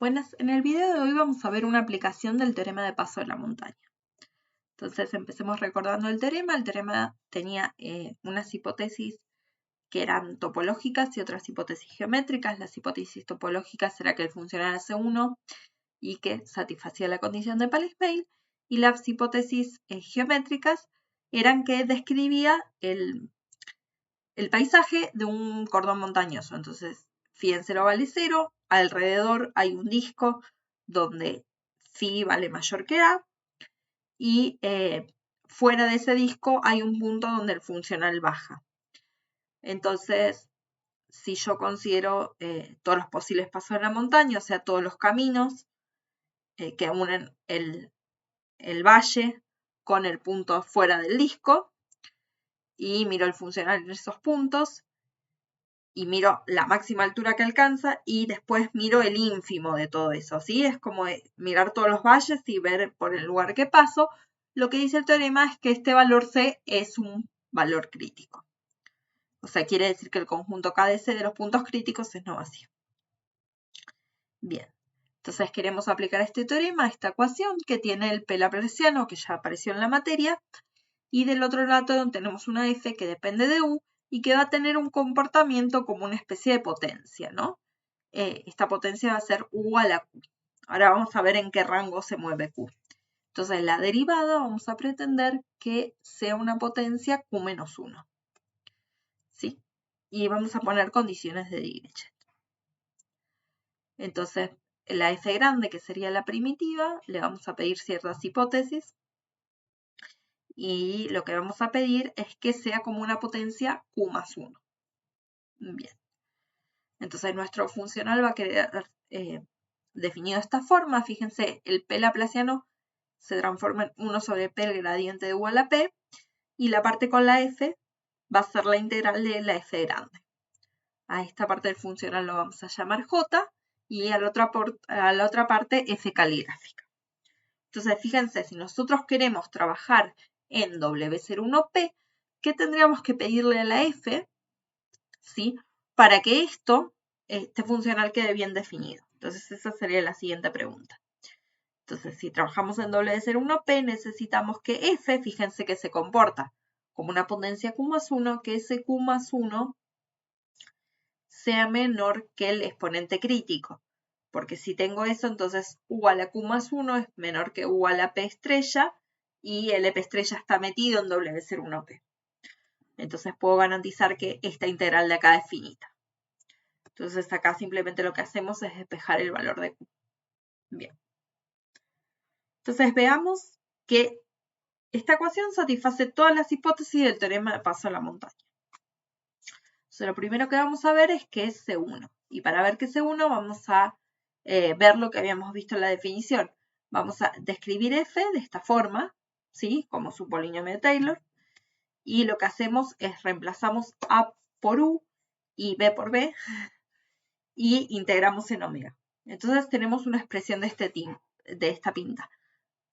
Buenas, en el video de hoy vamos a ver una aplicación del teorema de paso de la montaña. Entonces empecemos recordando el teorema. El teorema tenía unas hipótesis que eran topológicas y otras hipótesis geométricas. Las hipótesis topológicas era que el funcional era C1 y que satisfacía la condición de Palitzsch-Weil, y las hipótesis geométricas eran que describía el paisaje de un cordón montañoso. Entonces, fíjense, lo vale 0, alrededor hay un disco donde phi vale mayor que A, y fuera de ese disco hay un punto donde el funcional baja. Entonces, si yo considero todos los posibles pasos de la montaña, o sea, todos los caminos que unen el valle con el punto fuera del disco, y miro el funcional en esos puntos, y miro la máxima altura que alcanza y después miro el ínfimo de todo eso, ¿sí? Es como mirar todos los valles y ver por el lugar que paso. Lo que dice el teorema es que este valor C es un valor crítico. O sea, quiere decir que el conjunto KdC de los puntos críticos es no vacío. Bien, entonces queremos aplicar este teorema a esta ecuación que tiene el P laplaciano, que ya apareció en la materia, y del otro lado tenemos una F que depende de U y que va a tener un comportamiento como una especie de potencia, ¿no? Esta potencia va a ser U a la Q. Ahora vamos a ver en qué rango se mueve Q. Entonces, la derivada vamos a pretender que sea una potencia Q menos 1. ¿Sí? Y vamos a poner condiciones de Dirichlet. Entonces, la F grande, que sería la primitiva, le vamos a pedir ciertas hipótesis. Y lo que vamos a pedir es que sea como una potencia Q más 1. Bien. Entonces, nuestro funcional va a quedar definido de esta forma. Fíjense, el P laplaciano se transforma en 1 sobre P el gradiente de U a la P, y la parte con la F va a ser la integral de la F grande. A esta parte del funcional lo vamos a llamar J, y a la otra parte F caligráfica. Entonces, fíjense, si nosotros queremos trabajar en W01P, ¿qué tendríamos que pedirle a la F? ¿Sí? Para que este funcional quede bien definido. Entonces, esa sería la siguiente pregunta. Entonces, si trabajamos en W01P, necesitamos que F, fíjense que se comporta como una potencia Q más 1, que ese Q más 1 sea menor que el exponente crítico. Porque si tengo eso, entonces U a la Q más 1 es menor que U a la P estrella, y el P estrella está metido en W01P. Entonces puedo garantizar que esta integral de acá es finita. Entonces acá simplemente lo que hacemos es despejar el valor de Q. Bien. Entonces veamos que esta ecuación satisface todas las hipótesis del teorema de paso a la montaña. Entonces lo primero que vamos a ver es qué es C1. Y para ver qué es C1 vamos a ver lo que habíamos visto en la definición. Vamos a describir F de esta forma, ¿sí? Como su polinomio de Taylor. Y lo que hacemos es reemplazamos A por U y B por B, y integramos en omega. Entonces tenemos una expresión de esta pinta.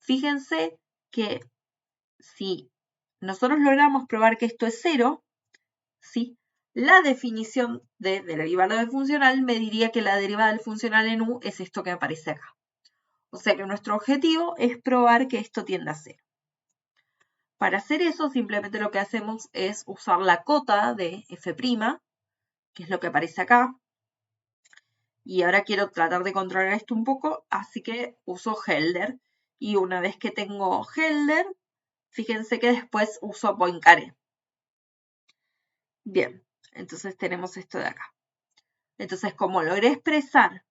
Fíjense que si nosotros logramos probar que esto es 0, ¿sí? La definición de derivada del funcional me diría que la derivada del funcional en U es esto que aparece acá. O sea que nuestro objetivo es probar que esto tiende a 0. Para hacer eso, simplemente lo que hacemos es usar la cota de f', que es lo que aparece acá. Y ahora quiero tratar de controlar esto un poco, así que uso Helder. Y una vez que tengo Helder, fíjense que después uso Poincaré. Bien, entonces tenemos esto de acá. Entonces, como logré expresar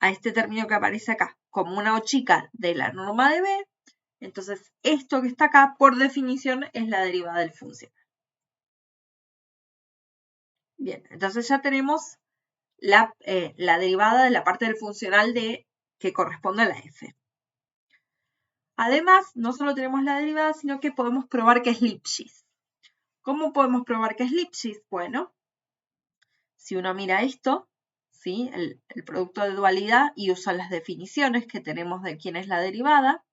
a este término que aparece acá como una O chica de la norma de B, entonces esto que está acá, por definición, es la derivada del funcional. Bien, entonces ya tenemos la derivada de la parte del funcional que corresponde a la F. Además, no solo tenemos la derivada, sino que podemos probar que es Lipschitz. ¿Cómo podemos probar que es Lipschitz? Bueno, si uno mira esto, ¿sí? el producto de dualidad, y usa las definiciones que tenemos de quién es la derivada,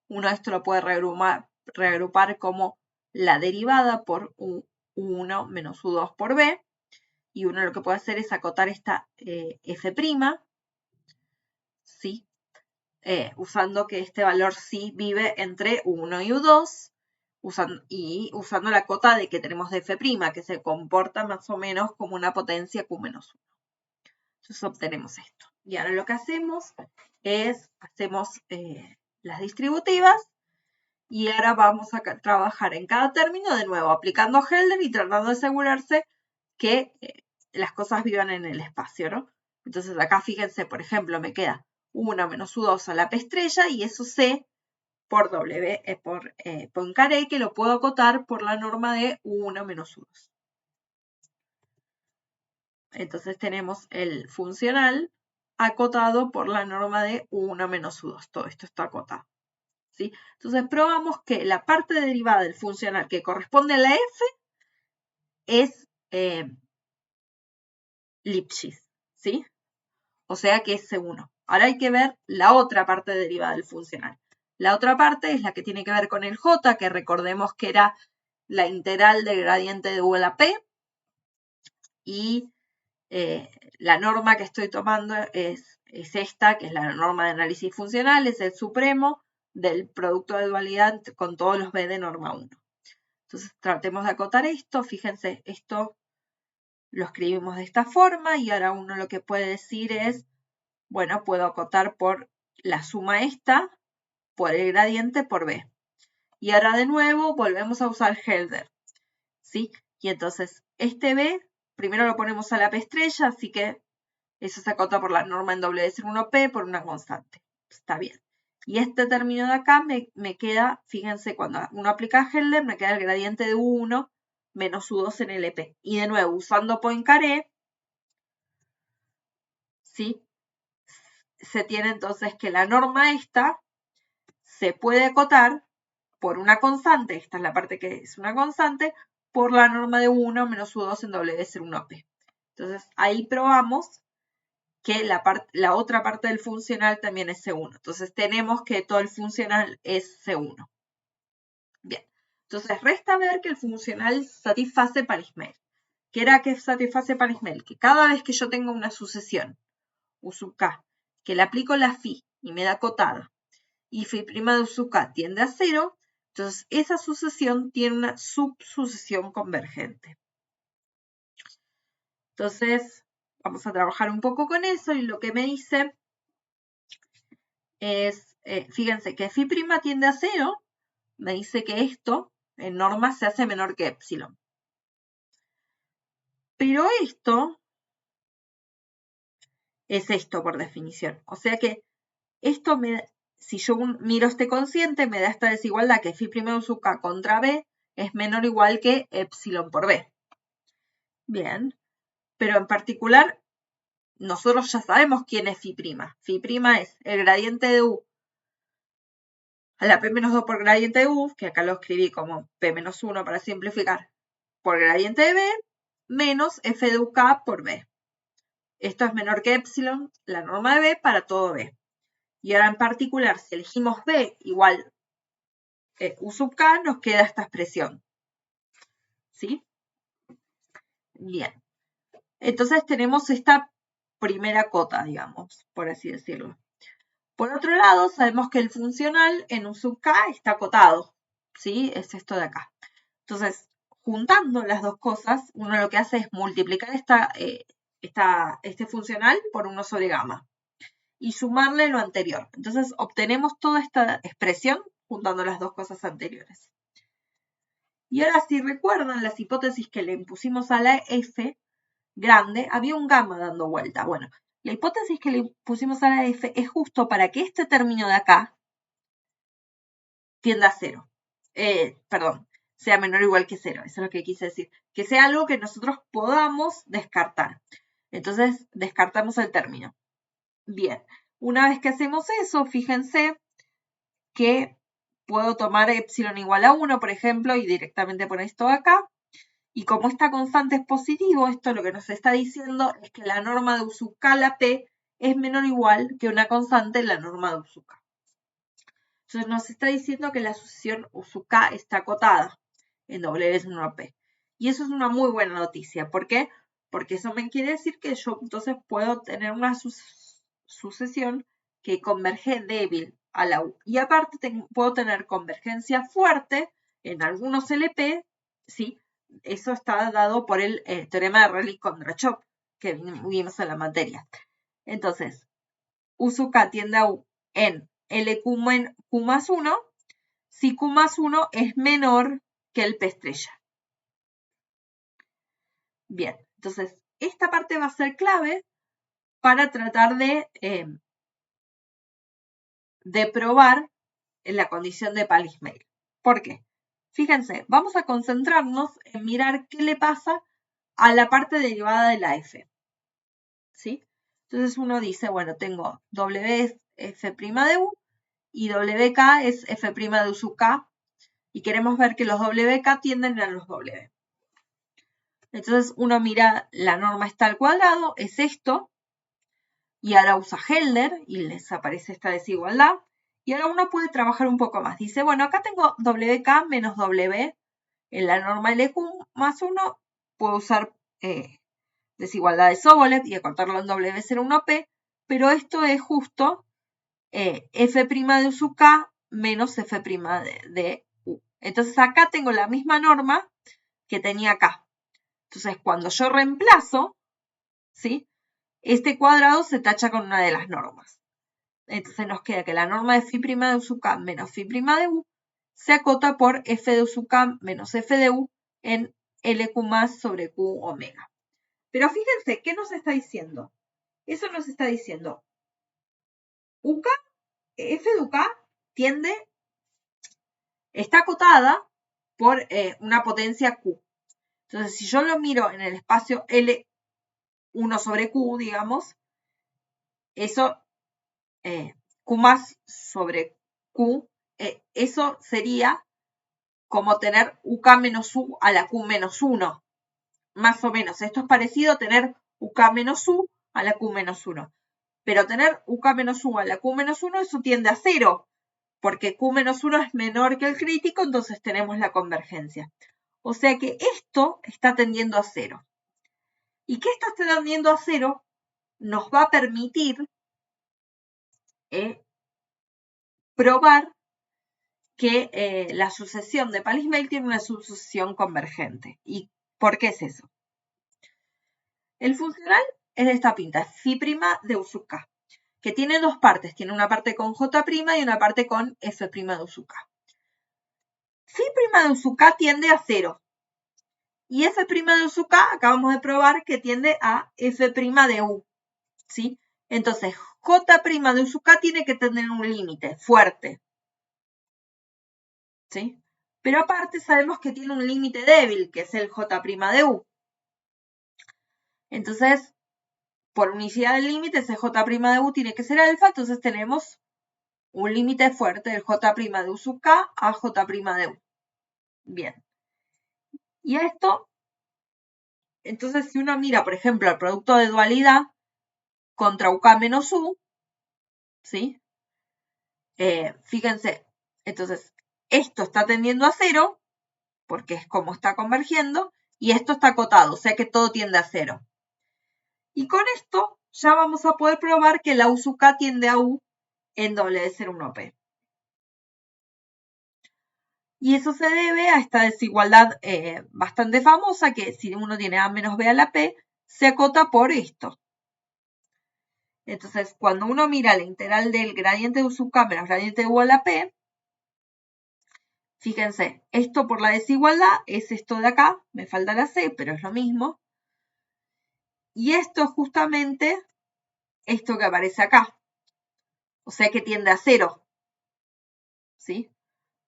uno esto lo puede reagrupar como la derivada por U1 menos U2 por B. Y uno lo que puede hacer es acotar esta F', ¿sí? Usando que este valor sí vive entre U1 y U2, usando la cota de que tenemos de F', que se comporta más o menos como una potencia Q menos 1. Entonces obtenemos esto. Y ahora lo que hacemos es, hacemos las distributivas, y ahora vamos a trabajar en cada término de nuevo, aplicando Helder y tratando de asegurarse que las cosas vivan en el espacio, ¿no? Entonces acá fíjense, por ejemplo, me queda 1 menos U2 a la P estrella, y eso C por W, por Poincaré, que lo puedo acotar por la norma de U1 menos U2. Entonces tenemos el funcional acotado por la norma de U1 menos U2. Todo esto está acotado, ¿sí? Entonces probamos que la parte derivada del funcional que corresponde a la F es Lipschitz, ¿sí? O sea que es C1. Ahora hay que ver la otra parte derivada del funcional. La otra parte es la que tiene que ver con el J, que recordemos que era la integral del gradiente de U a la P. Y la norma que estoy tomando es esta, que es la norma de análisis funcional, es el supremo del producto de dualidad con todos los B de norma 1. Entonces tratemos de acotar esto. Fíjense, esto lo escribimos de esta forma, y ahora uno lo que puede decir es, bueno, puedo acotar por la suma esta, por el gradiente, por B. Y ahora de nuevo volvemos a usar Helder, ¿sí? Y entonces este B, primero lo ponemos a la P estrella, así que eso se acota por la norma en doble de ser 1P por una constante. Está bien. Y este término de acá me queda, fíjense, cuando uno aplica Helder, me queda el gradiente de U1 menos U2 en LP. Y de nuevo, usando Poincaré, ¿sí? Se tiene entonces que la norma esta se puede acotar por una constante, esta es la parte que es una constante, por la norma de 1 menos U2 en doble de ser 1P. Entonces ahí probamos que la otra parte del funcional también es C1. Entonces tenemos que todo el funcional es C1. Bien, entonces resta ver que el funcional satisface Paris-Mel. ¿Qué era que satisface Paris-Mel? Que cada vez que yo tengo una sucesión U sub K, que le aplico la phi y me da acotada, y phi' de U sub K tiende a 0, entonces esa sucesión tiene una subsucesión convergente. Entonces vamos a trabajar un poco con eso, y lo que me dice es, fíjense que phi' tiende a 0, me dice que esto en norma se hace menor que epsilon. Pero esto es esto por definición. O sea que esto si yo miro este cociente, me da esta desigualdad que phi' de sub K contra B es menor o igual que epsilon por B. Bien, pero en particular nosotros ya sabemos quién es phi'. Phi' es el gradiente de U a la P-2 por gradiente de U, que acá lo escribí como P-1 para simplificar, por gradiente de B, menos f de UK por B. Esto es menor que epsilon, la norma de B, para todo B. Y ahora en particular, si elegimos B igual U sub K, nos queda esta expresión. ¿Sí? Bien. Entonces tenemos esta primera cota, digamos, por así decirlo. Por otro lado, sabemos que el funcional en U sub K está acotado. ¿Sí? Es esto de acá. Entonces, juntando las dos cosas, uno lo que hace es multiplicar este funcional por 1 sobre gamma y sumarle lo anterior. Entonces, obtenemos toda esta expresión juntando las dos cosas anteriores. Y ahora, si recuerdan las hipótesis que le impusimos a la F grande, había un gamma dando vuelta. Bueno, la hipótesis que le pusimos a la F es justo para que este término de acá tienda a 0. Perdón, sea menor o igual que 0. Eso es lo que quise decir. Que sea algo que nosotros podamos descartar. Entonces, descartamos el término. Bien, una vez que hacemos eso, fíjense que puedo tomar epsilon igual a 1, por ejemplo, y directamente poner esto acá. Y como esta constante es positivo, esto lo que nos está diciendo es que la norma de U sub K, la P, es menor o igual que una constante en la norma de U sub K. Entonces nos está diciendo que la sucesión U sub K está acotada en W es 1P. Y eso es una muy buena noticia. ¿Por qué? Porque eso me quiere decir que yo entonces puedo tener una sucesión que converge débil a la U. Y aparte puedo tener convergencia fuerte en algunos LP, ¿sí? Eso está dado por el teorema de Rayleigh-Kondrashov que vimos en la materia. Entonces, U sub K tiende a U en LQ más 1 si Q más 1 es menor que el P estrella. Bien, entonces esta parte va a ser clave para tratar de probar la condición de Palismale. ¿Por qué? Fíjense, vamos a concentrarnos en mirar qué le pasa a la parte derivada de la F. ¿Sí? Entonces uno dice, bueno, tengo W es F' de U y WK es F' de U sub K y queremos ver que los WK tienden a los W. Entonces uno mira la norma está al cuadrado, es esto, y ahora usa Helder y les aparece esta desigualdad. Y ahora uno puede trabajar un poco más. Dice, bueno, acá tengo WK menos W en la norma LQ más 1. Puedo usar desigualdad de Sobolev y acortarlo en W01P, pero esto es justo F' de U sub K menos F' de U. Entonces acá tengo la misma norma que tenía acá. Entonces cuando yo reemplazo, ¿sí? Este cuadrado se tacha con una de las normas. Entonces nos queda que la norma de phi' de U sub K menos phi' de U se acota por F de U sub K menos F de U en LQ más sobre Q omega. Pero fíjense, ¿qué nos está diciendo? Eso nos está diciendo UK, F de UK está acotada por una potencia Q. Entonces, si yo lo miro en el espacio L1 sobre Q, digamos, eso, Q más sobre Q, eso sería como tener UK menos U a la Q menos 1. Más o menos. Esto es parecido a tener UK menos U a la Q menos 1. Pero tener UK menos U a la Q menos 1, eso tiende a 0. Porque Q menos 1 es menor que el crítico, entonces tenemos la convergencia. O sea que esto está tendiendo a 0. Y que esto esté tendiendo a 0 nos va a permitir probar que la sucesión de Palismale tiene una sucesión convergente. ¿Y por qué es eso? El funcional es de esta pinta, phi' de U sub K, que tiene dos partes. Tiene una parte con J' y una parte con F' de U sub K. Phi' de U sub K tiende a 0. Y F' de U sub K acabamos de probar que tiende a F' de U. ¿Sí? Entonces, J' de U sub K tiene que tener un límite fuerte. ¿Sí? Pero aparte sabemos que tiene un límite débil, que es el J' de U. Entonces, por unicidad del límite, ese J' de U tiene que ser alfa, entonces tenemos un límite fuerte del J' de U sub K a J' de U. Bien. Y esto, entonces si uno mira, por ejemplo, el producto de dualidad contra UK menos U, ¿sí? Fíjense, entonces esto está tendiendo a 0, porque es como está convergiendo, y esto está acotado, o sea que todo tiende a 0. Y con esto ya vamos a poder probar que la U sub K tiende a U en W01P. Y eso se debe a esta desigualdad bastante famosa, que si uno tiene A menos B a la P, se acota por esto. Entonces, cuando uno mira la integral del gradiente de U sub K menos gradiente de U a la P, fíjense, esto por la desigualdad es esto de acá, me falta la C, pero es lo mismo. Y esto es justamente esto que aparece acá. O sea que tiende a 0. ¿Sí?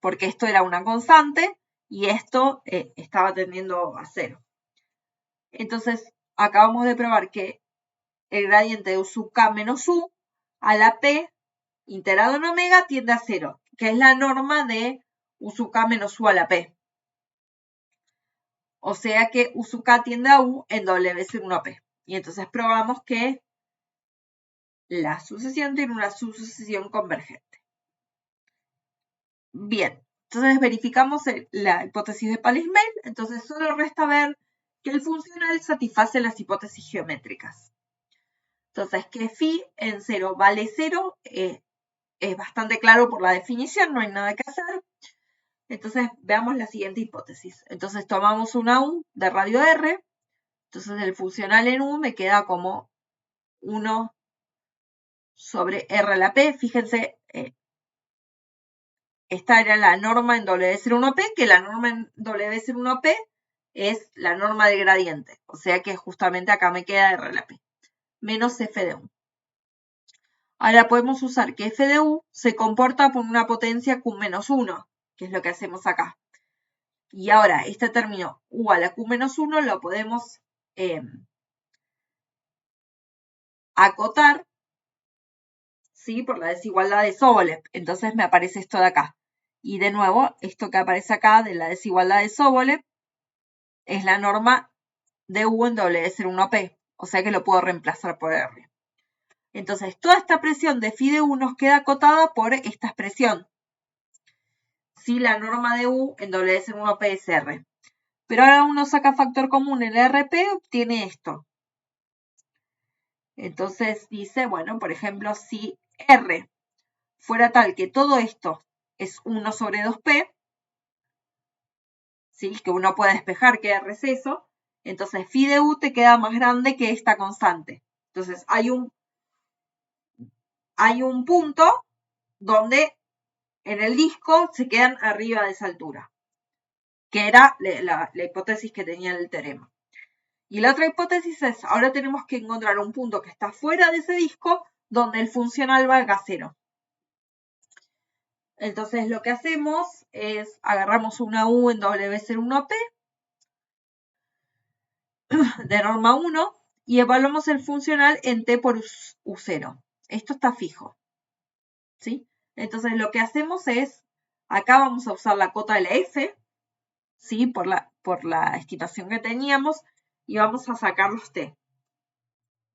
Porque esto era una constante y esto estaba tendiendo a 0. Entonces, acabamos de probar que el gradiente de U sub K menos U a la P integrado en omega tiende a 0, que es la norma de U sub K menos U a la P. O sea que U sub K tiende a U en W01P. Y entonces probamos que la sucesión tiene una sucesión convergente. Bien, Entonces verificamos la hipótesis de Palismale, entonces solo resta ver que el funcional satisface las hipótesis geométricas. Entonces, que phi en 0 vale 0 es bastante claro por la definición, no hay nada que hacer. Entonces, veamos la siguiente hipótesis. Entonces, tomamos una U de radio R. Entonces, el funcional en U me queda como 1 sobre R a la P. Fíjense, esta era la norma en W0,1P, que la norma en W0,1P es la norma del gradiente. O sea que justamente acá me queda R a la P, menos F de U. Ahora podemos usar que F de U se comporta por una potencia Q-1, que es lo que hacemos acá. Y ahora este término U a la Q-1 lo podemos acotar, ¿sí? Por la desigualdad de Sobolev. Entonces me aparece esto de acá. Y de nuevo, esto que aparece acá de la desigualdad de Sobolev es la norma de U en W0,1P. O sea que lo puedo reemplazar por R. Entonces, toda esta presión de phi de U nos queda acotada por esta expresión. Sí, la norma de U en W0,1P es R. Pero ahora uno saca factor común en RP, obtiene esto. Entonces dice, bueno, por ejemplo, si R fuera tal que todo esto es 1 sobre 2P, ¿sí? Que uno puede despejar que R es eso, entonces phi de U te queda más grande que esta constante. Entonces hay un punto donde en el disco se quedan arriba de esa altura, que era la hipótesis que tenía el teorema. Y la otra hipótesis es, ahora tenemos que encontrar un punto que está fuera de ese disco donde el funcional valga 0. Entonces lo que hacemos es, agarramos una U en W0,1P de norma 1 y evaluamos el funcional en T por U0. Esto está fijo, ¿sí? Entonces lo que hacemos es, acá vamos a usar la cota de la F, ¿sí? Por la estimación que teníamos, y vamos a sacar los T.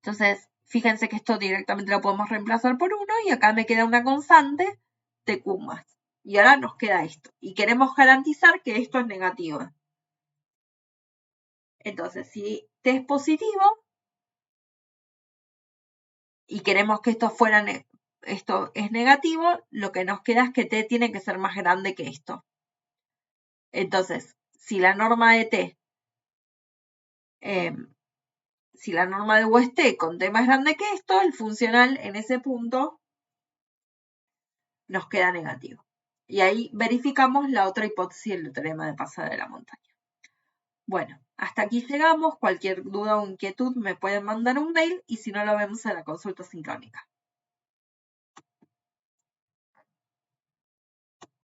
Entonces, fíjense que esto directamente lo podemos reemplazar por 1 y acá me queda una constante de Q más. Y ahora nos queda esto. Y queremos garantizar que esto es negativo. Entonces, si T es positivo y queremos que esto es negativo, lo que nos queda es que T tiene que ser más grande que esto. Entonces, si la norma de T, si la norma de U es T con T más grande que esto, el funcional en ese punto nos queda negativo. Y ahí verificamos la otra hipótesis del teorema de pasada de la montaña. Bueno, hasta aquí llegamos. Cualquier duda o inquietud me pueden mandar un mail y si no, lo vemos en la consulta sincrónica.